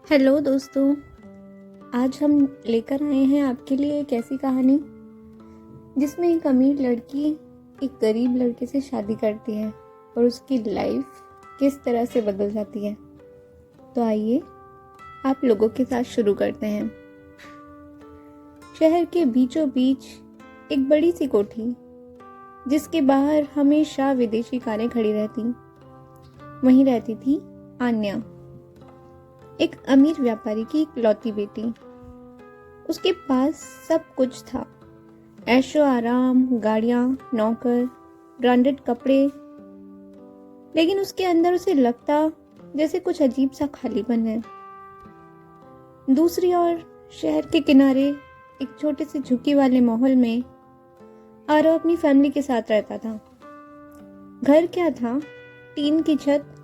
Hello दोस्तों। आज हम लेकर आए हैं आपके लिए एक ऐसी कहानी जिसमें एक अमीर लड़की एक गरीब लड़के से शादी करती है और उसकी लाइफ किस तरह से बदल जाती है। तो आइए आप लोगों के साथ शुरू करते हैं। शहर के बीचों बीच एक बड़ी सी कोठी जिसके बाहर हमेशा विदेशी कारें खड़ी रहती, वहीं रहती थी आन्या, एक अमीर व्यापारी की इकलौती बेटी। उसके पास सब कुछ था, ऐशो आराम, गाड़ियां, नौकर, ब्रांडेड कपड़े, लेकिन उसके अंदर उसे लगता जैसे कुछ अजीब सा खालीपन है। दूसरी ओर शहर के किनारे एक छोटे से झुग्गी वाले माहौल में आरव अपनी फैमिली के साथ रहता था। घर क्या था, टीन की छत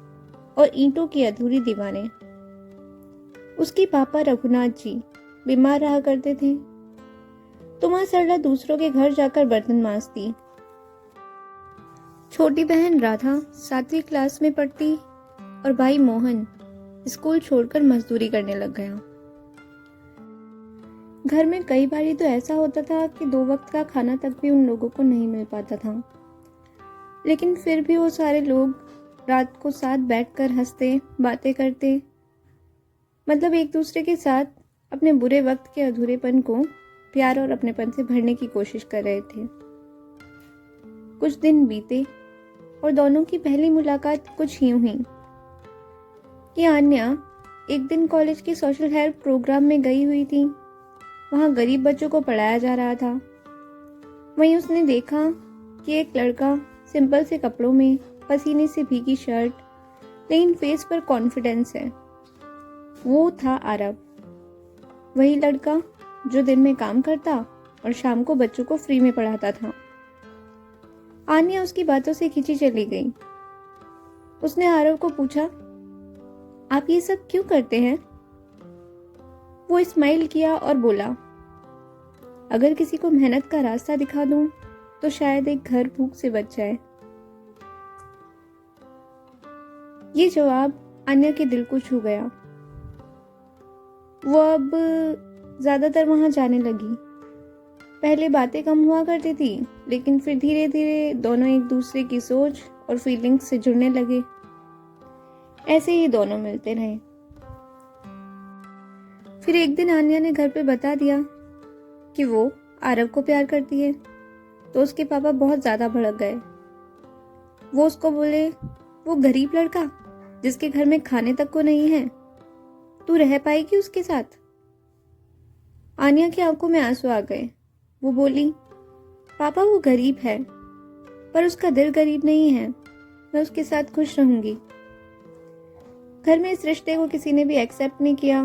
और ईंटों की अधूरी दीवारें। उसके पापा रघुनाथ जी बीमार रहा करते थे, तो मां सरला दूसरों के घर जाकर बर्तन मांजती। छोटी बहन राधा 7वीं क्लास में पढ़ती और भाई मोहन स्कूल छोड़कर मजदूरी करने लग गया। घर में कई बारी तो ऐसा होता था कि 2 वक्त का खाना तक भी उन लोगों को नहीं मिल पाता था, लेकिन फिर भी वो सारे लोग रात को साथ बैठकर हंसते, बातें करते, मतलब एक दूसरे के साथ अपने बुरे वक्त के अधूरेपन को प्यार और अपनेपन से भरने की कोशिश कर रहे थे। कुछ दिन बीते और दोनों की पहली मुलाकात कुछ यूं हुई कि आन्या एक दिन कॉलेज के सोशल हेल्प प्रोग्राम में गई हुई थी। वहां गरीब बच्चों को पढ़ाया जा रहा था। वहीं उसने देखा कि एक लड़का सिंपल से कपड़ों में, पसीने से भीगी शर्ट, लेकिन फेस पर कॉन्फिडेंस है। वो था आरव, वही लड़का जो दिन में काम करता और शाम को बच्चों को फ्री में पढ़ाता था। आन्या उसकी बातों से खींची चली गई। उसने आरव को पूछा, आप ये सब क्यों करते हैं? वो स्माइल किया और बोला, अगर किसी को मेहनत का रास्ता दिखा दूं तो शायद एक घर भूख से बच जाए। ये जवाब आन्या के दिल को छू गया। वो अब ज्यादातर वहां जाने लगी। पहले बातें कम हुआ करती थी, लेकिन फिर धीरे धीरे दोनों एक दूसरे की सोच और फीलिंग्स से जुड़ने लगे। ऐसे ही दोनों मिलते रहे। फिर एक दिन आन्या ने घर पे बता दिया कि वो आरव को प्यार करती है, तो उसके पापा बहुत ज्यादा भड़क गए। वो उसको बोले, वो गरीब लड़का जिसके घर में खाने तक को नहीं है, तू रह पाएगी उसके साथ? आन्या की आंखों में आंसू आ गए। वो बोली, पापा वो गरीब है, पर उसका दिल गरीब नहीं है। मैं उसके साथ खुश रहूंगी। घर में इस रिश्ते को किसी ने भी एक्सेप्ट नहीं किया।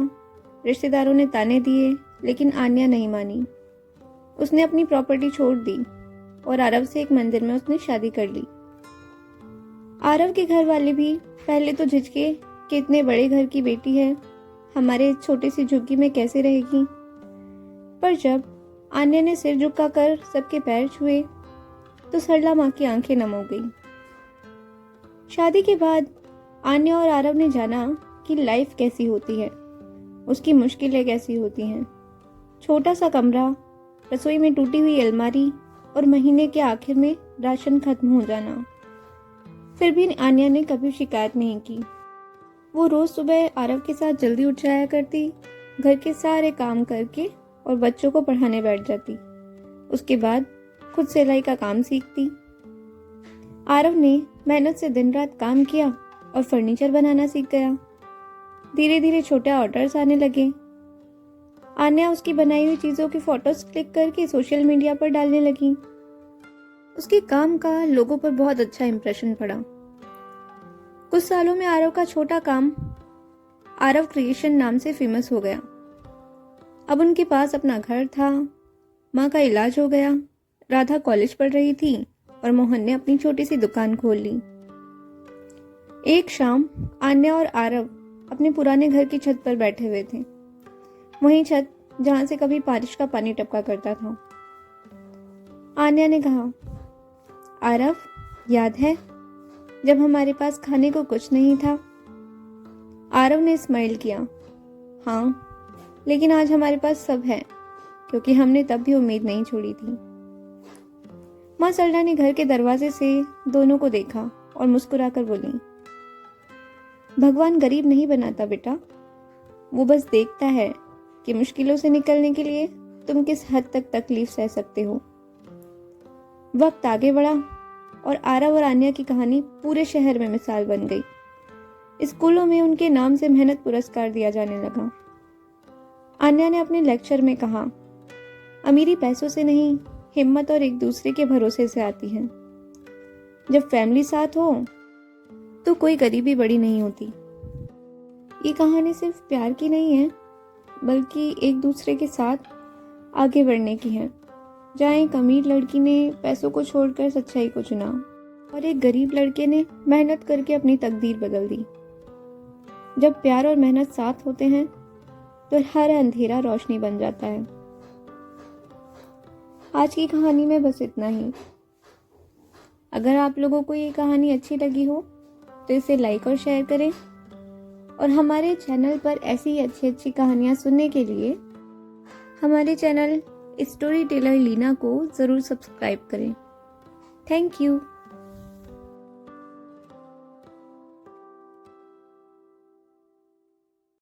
रिश्तेदारों ने ताने दिए, लेकिन आन्या नहीं मानी। उसने अपनी प्रॉपर्टी छोड़ दी और आरव से एक मंदिर में उसने शादी कर ली। आरव के घर वाले भी पहले तो झिझके कि इतने बड़े घर की बेटी है, हमारे छोटी सी झुग्गी में कैसे रहेगी। पर जब आन्या ने सिर झुकाकर सबके पैर छुए तो सरला माँ की आंखें नम हो गई। शादी के बाद आन्या और आरव ने जाना कि लाइफ कैसी होती है, उसकी मुश्किलें कैसी होती हैं। छोटा सा कमरा, रसोई में टूटी हुई अलमारी और महीने के आखिर में राशन खत्म हो जाना। फिर भी आन्या ने कभी शिकायत नहीं की। वो रोज सुबह आरव के साथ जल्दी उठ जाया करती, घर के सारे काम करके और बच्चों को पढ़ाने बैठ जाती। उसके बाद खुद सिलाई का काम सीखती। आरव ने मेहनत से दिन रात काम किया और फर्नीचर बनाना सीख गया। धीरे धीरे छोटे ऑर्डर्स आने लगे। आन्या उसकी बनाई हुई चीजों की फोटोज क्लिक करके सोशल मीडिया पर डालने लगी। उसके काम का लोगों पर बहुत अच्छा इंप्रेशन पड़ा। कुछ सालों में आरव का छोटा काम आरव क्रिएशन नाम से फेमस हो गया। अब उनके पास अपना घर था, माँ का इलाज हो गया, राधा कॉलेज पढ़ रही थी और मोहन ने अपनी छोटी सी दुकान खोल ली। एक शाम आन्या और आरव अपने पुराने घर की छत पर बैठे हुए थे, वही छत जहां से कभी बारिश का पानी टपका करता था। आन्या ने कहा, आरव, याद है जब हमारे पास खाने को कुछ नहीं था? आरव ने स्माइल किया। हाँ, लेकिन आज हमारे पास सब है, क्योंकि हमने तब भी उम्मीद नहीं छोड़ी थी। माँ सरला ने घर के दरवाजे से दोनों को देखा और मुस्कुराकर बोली, भगवान गरीब नहीं बनाता बेटा, वो बस देखता है कि मुश्किलों से निकलने के लिए तुम किस हद तक तकलीफ सह सकते हो। वक्त आगे बढ़ा और आरव और आन्या की कहानी पूरे शहर में मिसाल बन गई। स्कूलों में उनके नाम से मेहनत पुरस्कार दिया जाने लगा। आन्या ने अपने लेक्चर में कहा, अमीरी पैसों से नहीं, हिम्मत और एक दूसरे के भरोसे से आती है। जब फैमिली साथ हो तो कोई गरीबी बड़ी नहीं होती। ये कहानी सिर्फ प्यार की नहीं है, बल्कि एक दूसरे के साथ आगे बढ़ने की है। जहाँ एक अमीर लड़की ने पैसों को छोड़कर सच्चाई को चुना और एक गरीब लड़के ने मेहनत करके अपनी तकदीर बदल दी। जब प्यार और मेहनत साथ होते हैं तो हर अंधेरा रोशनी बन जाता है। आज की कहानी में बस इतना ही। अगर आप लोगों को ये कहानी अच्छी लगी हो तो इसे लाइक और शेयर करें, और हमारे चैनल पर ऐसी ही अच्छी अच्छी कहानियाँ सुनने के लिए हमारे चैनल स्टोरी टेलर लीना को ज़रूर सब्सक्राइब करें। Thank you.